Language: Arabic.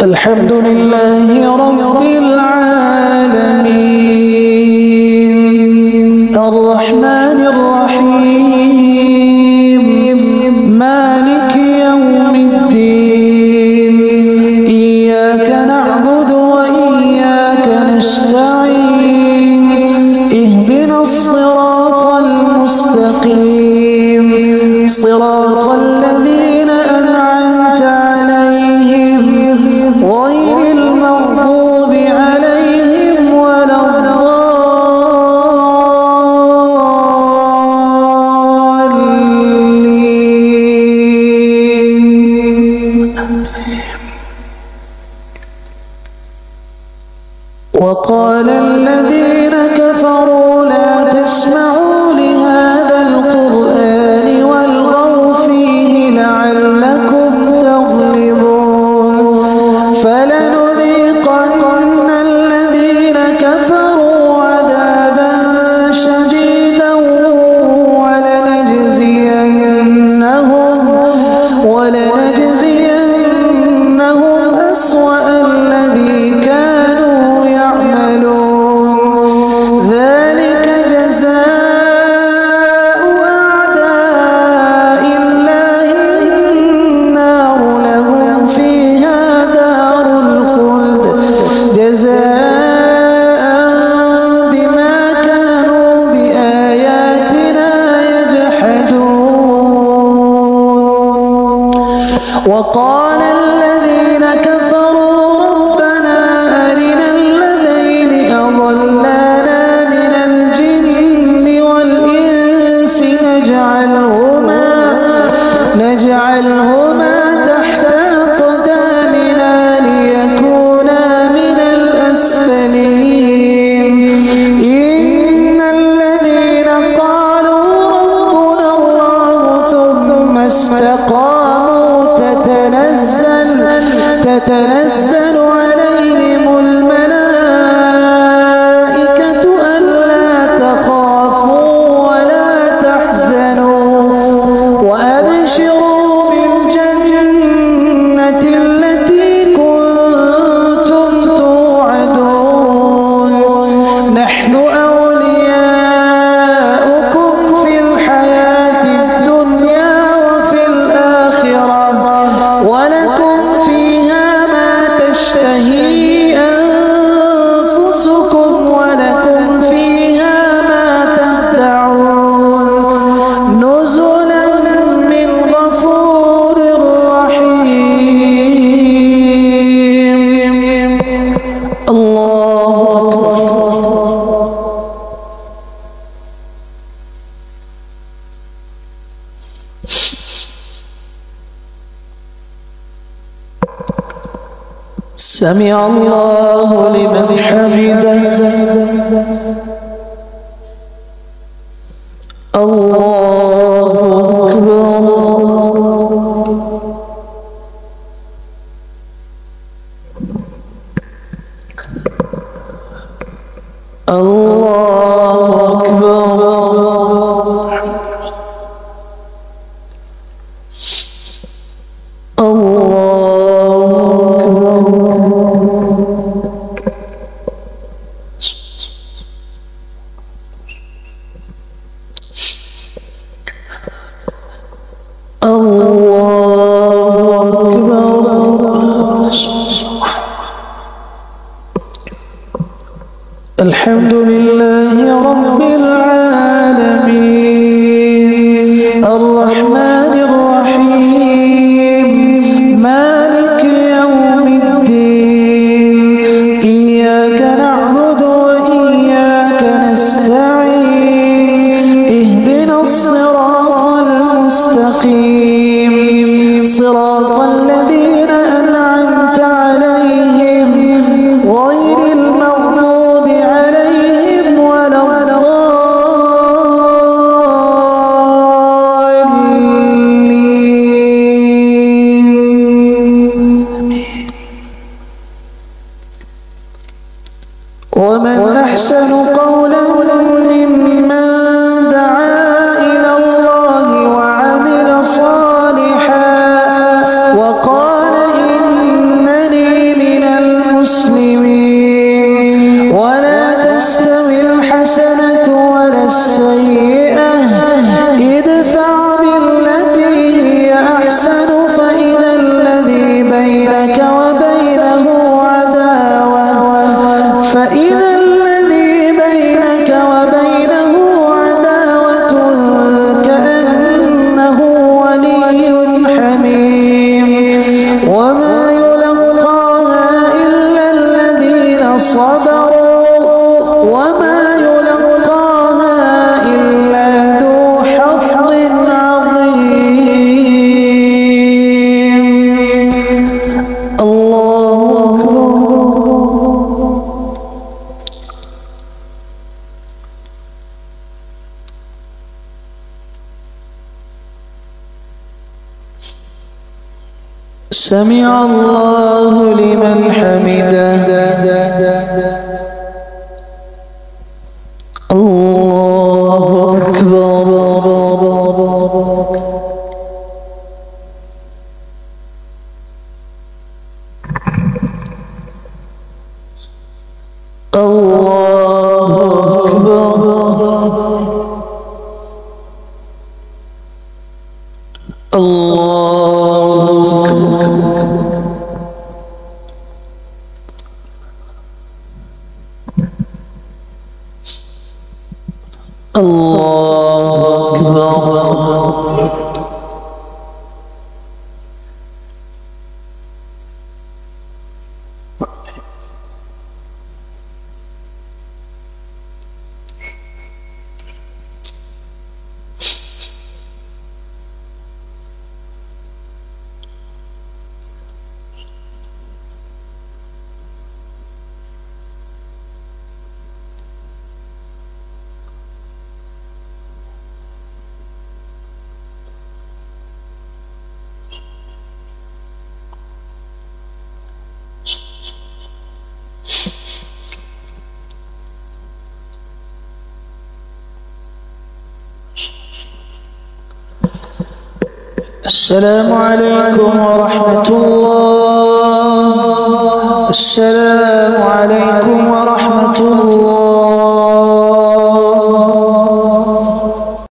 الحمد لله رب العالمين الرحمن الرحيم مالك يوم الدين إياك نعبد وإياك نستعين اهدنا الصراط المستقيم صراط الذين أنعمت عليهم غير المغضوب عليهم ولا الضالين. وقال الذين كفروا لا تسمعوا لهذا القرآن والغوا فيه لعلكم تغلبون فلنذيقن الذين كفروا عذابا شديدا ولنجزينهم أسوأ الذي كانوا يعملون ذلك جزاء أعداء الله النار لهم فيها دار الخلد جزاء بما كانوا بآياتنا يجحدون. وقال الذين كفروا ربنا أرنا الذين أضلانا من الجن والإنس نجعلهما تحت أقدامنا ليكونا من الأسفلين. إن الذين قالوا ربنا الله ثم استقاموا تتنزل عليهم الملائكة ألا تخافوا ولا تحزنوا وأبشروا بالجنة التي كنتم توعدون نحن أولياؤكم في الحياة الدنيا وفي الآخرة ولكم فيها ما تشتهي أنفسكم ولكم فيها ما تدعون نزلا من غفور رحيم. الله أكبر. سمع الله لمن حمده. الله أكبر. الله أكبر. الحمد لله رب العالمين الرحمن الرحيم مالك يوم الدين إياك نعبد وإياك نستعين اهدنا الصراط المستقيم صراط الذين أنعمت عليهم غير المغضوب عليهم ولا الضالين. وما يلقاها إلا الذين صبروا وما يلقاها إلا ذو حظ عظيم. الله أكبر. سمع الله لمن حمده. الله أكبر. الله أكبر. الله أكبر. السلام عليكم ورحمة الله. السلام عليكم ورحمة الله.